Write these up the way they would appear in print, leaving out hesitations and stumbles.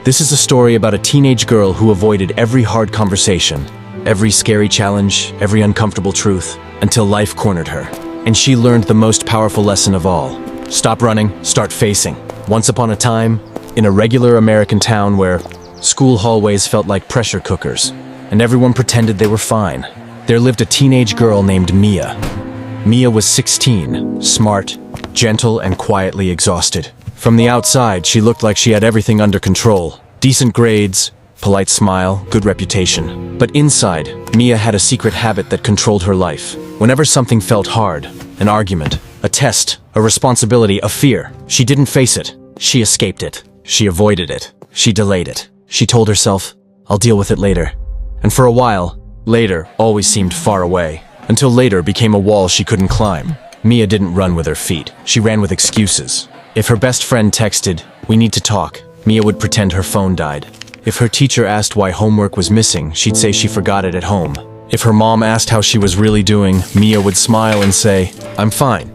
This is a story about a teenage girl who avoided every hard conversation, every scary challenge, every uncomfortable truth, until life cornered her. And she learned the most powerful lesson of all. Stop running, start facing. Once upon a time, in a regular American town where school hallways felt like pressure cookers, and everyone pretended they were fine, there lived a teenage girl named Mia. Mia was 16, smart, gentle, and quietly exhausted. From the outside, she looked like she had everything under control. Decent grades, polite smile, good reputation. But inside, Mia had a secret habit that controlled her life. Whenever something felt hard, an argument, a test, a responsibility, a fear, she didn't face it. She escaped it. She avoided it. She delayed it. She told herself, "I'll deal with it later." And for a while, later always seemed far away, until later became a wall she couldn't climb. Mia didn't run with her feet. She ran with excuses. If her best friend texted, "We need to talk," Mia would pretend her phone died. If her teacher asked why homework was missing, she'd say she forgot it at home. If her mom asked how she was really doing, Mia would smile and say, "I'm fine."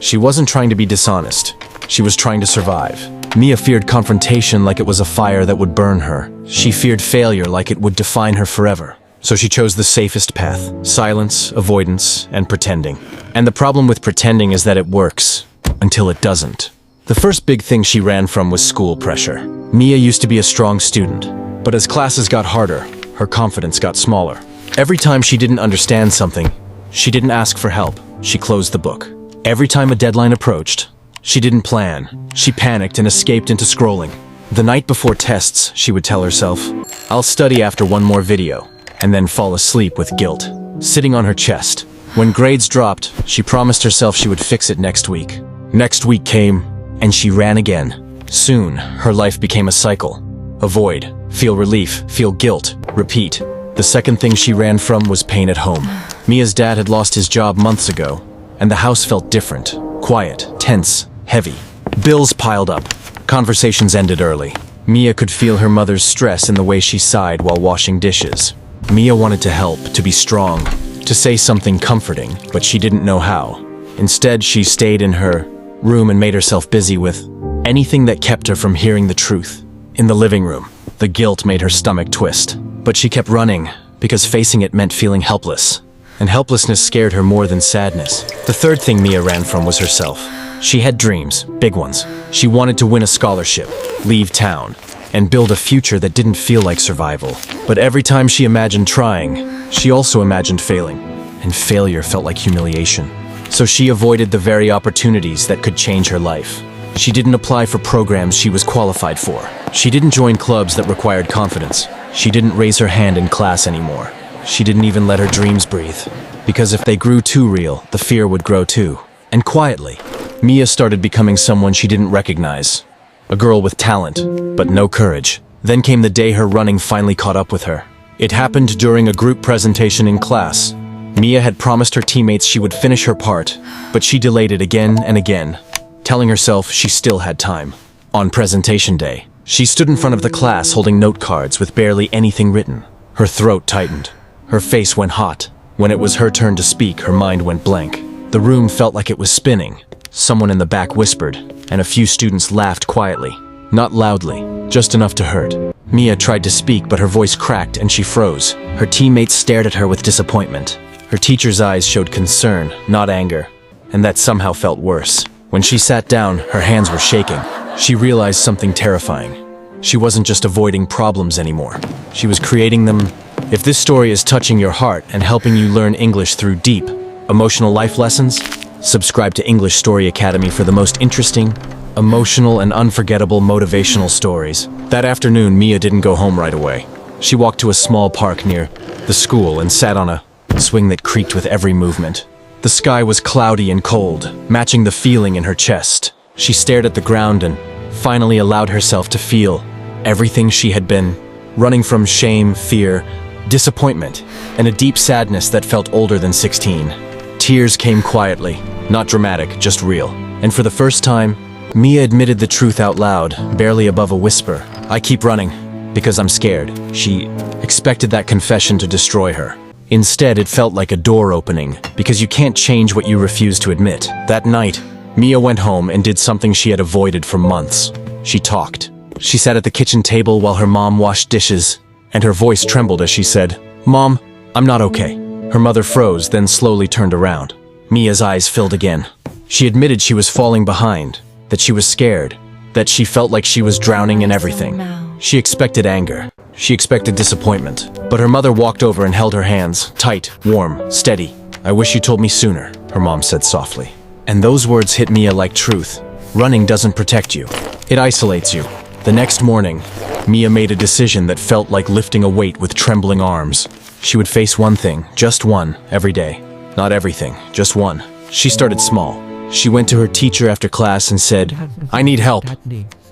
She wasn't trying to be dishonest. She was trying to survive. Mia feared confrontation like it was a fire that would burn her. She feared failure like it would define her forever. So she chose the safest path: silence, avoidance, and pretending. And the problem with pretending is that it works, until it doesn't. The first big thing she ran from was school pressure. Mia used to be a strong student, but as classes got harder, her confidence got smaller. Every time she didn't understand something, she didn't ask for help. She closed the book. Every time a deadline approached, she didn't plan. She panicked and escaped into scrolling. The night before tests, she would tell herself, "I'll study after one more video," and then fall asleep with guilt, sitting on her chest. When grades dropped, she promised herself she would fix it next week. Next week came, and she ran again. Soon, her life became a cycle. Avoid, feel relief, feel guilt, repeat. The second thing she ran from was pain at home. Mia's dad had lost his job months ago, and the house felt different, quiet, tense, heavy. Bills piled up. Conversations ended early. Mia could feel her mother's stress in the way she sighed while washing dishes. Mia wanted to help, to be strong, to say something comforting, but she didn't know how. Instead, she stayed in her room and made herself busy with anything that kept her from hearing the truth. In the living room, the guilt made her stomach twist. But she kept running, because facing it meant feeling helpless. And helplessness scared her more than sadness. The third thing Mia ran from was herself. She had dreams, big ones. She wanted to win a scholarship, leave town, and build a future that didn't feel like survival. But every time she imagined trying, she also imagined failing. And failure felt like humiliation. So she avoided the very opportunities that could change her life. She didn't apply for programs she was qualified for. She didn't join clubs that required confidence. She didn't raise her hand in class anymore. She didn't even let her dreams breathe. Because if they grew too real, the fear would grow too. And quietly, Mia started becoming someone she didn't recognize. A girl with talent, but no courage. Then came the day her running finally caught up with her. It happened during a group presentation in class. Mia had promised her teammates she would finish her part, but she delayed it again and again, telling herself she still had time. On presentation day, she stood in front of the class holding note cards with barely anything written. Her throat tightened. Her face went hot. When it was her turn to speak, her mind went blank. The room felt like it was spinning. Someone in the back whispered, and a few students laughed quietly. Not loudly, just enough to hurt. Mia tried to speak, but her voice cracked and she froze. Her teammates stared at her with disappointment. Her teacher's eyes showed concern, not anger, and that somehow felt worse. When she sat down, her hands were shaking. She realized something terrifying. She wasn't just avoiding problems anymore. She was creating them. If this story is touching your heart and helping you learn English through deep, emotional life lessons, subscribe to English Story Academy for the most interesting, emotional, and unforgettable motivational stories. That afternoon, Mia didn't go home right away. She walked to a small park near the school and sat on a swing that creaked with every movement. The sky was cloudy and cold, matching the feeling in her chest. She stared at the ground and finally allowed herself to feel everything she had been running from: shame, fear, disappointment, and a deep sadness that felt older than 16. Tears came quietly, not dramatic, just real. And for the first time, Mia admitted the truth out loud, barely above a whisper. "I keep running because I'm scared." She expected that confession to destroy her. Instead, it felt like a door opening, because you can't change what you refuse to admit. That night, Mia went home and did something she had avoided for months. She talked. She sat at the kitchen table while her mom washed dishes, and her voice trembled as she said, "Mom, I'm not okay." Her mother froze, then slowly turned around. Mia's eyes filled again. She admitted she was falling behind, that she was scared, that she felt like she was drowning in everything. She expected anger. She expected disappointment. But her mother walked over and held her hands, tight, warm, steady. "I wish you told me sooner," her mom said softly. And those words hit Mia like truth. Running doesn't protect you. It isolates you. The next morning, Mia made a decision that felt like lifting a weight with trembling arms. She would face one thing, just one, every day. Not everything, just one. She started small. She went to her teacher after class and said, "I need help."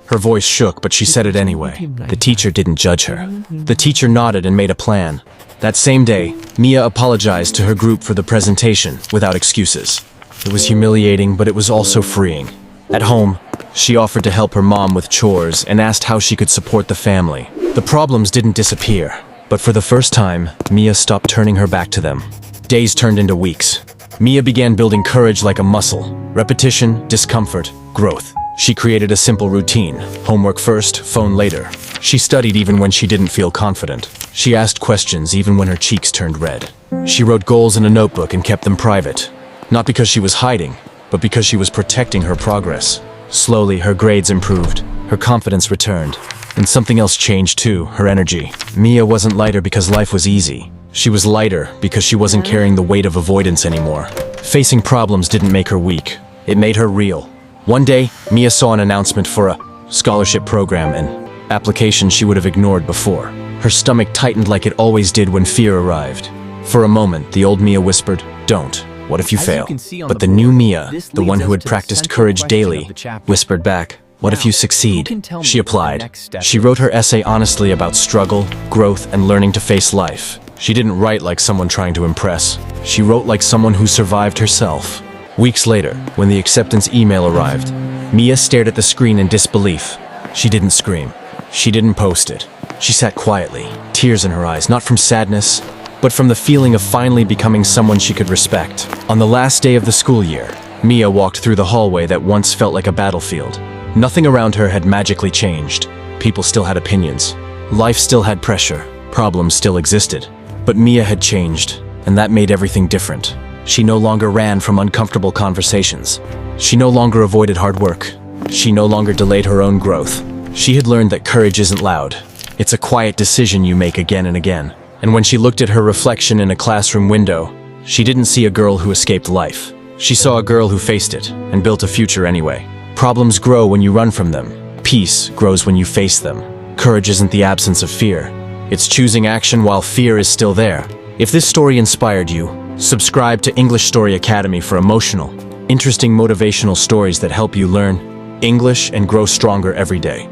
Her voice shook, but she said it anyway. The teacher didn't judge her. The teacher nodded and made a plan. That same day, Mia apologized to her group for the presentation, without excuses. It was humiliating, but it was also freeing. At home, she offered to help her mom with chores and asked how she could support the family. The problems didn't disappear, but for the first time, Mia stopped turning her back to them. Days turned into weeks. Mia began building courage like a muscle. Repetition, discomfort, growth. She created a simple routine. Homework first, phone later. She studied even when she didn't feel confident. She asked questions even when her cheeks turned red. She wrote goals in a notebook and kept them private. Not because she was hiding, but because she was protecting her progress. Slowly, her grades improved. Her confidence returned. And something else changed too, her energy. Mia wasn't lighter because life was easy. She was lighter because she wasn't carrying the weight of avoidance anymore. Facing problems didn't make her weak. It made her real. One day, Mia saw an announcement for a scholarship program, an application she would have ignored before. Her stomach tightened like it always did when fear arrived. For a moment, the old Mia whispered, "Don't. What if you fail?" But the new Mia, the one who had practiced courage daily, whispered back, "What if you succeed?" She applied. She wrote her essay honestly about struggle, growth, and learning to face life. She didn't write like someone trying to impress. She wrote like someone who survived herself. Weeks later, when the acceptance email arrived, Mia stared at the screen in disbelief. She didn't scream. She didn't post it. She sat quietly, tears in her eyes, not from sadness, but from the feeling of finally becoming someone she could respect. On the last day of the school year, Mia walked through the hallway that once felt like a battlefield. Nothing around her had magically changed. People still had opinions. Life still had pressure. Problems still existed. But Mia had changed, and that made everything different. She no longer ran from uncomfortable conversations. She no longer avoided hard work. She no longer delayed her own growth. She had learned that courage isn't loud. It's a quiet decision you make again and again. And when she looked at her reflection in a classroom window, she didn't see a girl who escaped life. She saw a girl who faced it and built a future anyway. Problems grow when you run from them. Peace grows when you face them. Courage isn't the absence of fear. It's choosing action while fear is still there. If this story inspired you, subscribe to English Story Academy for emotional, interesting motivational stories that help you learn English and grow stronger every day.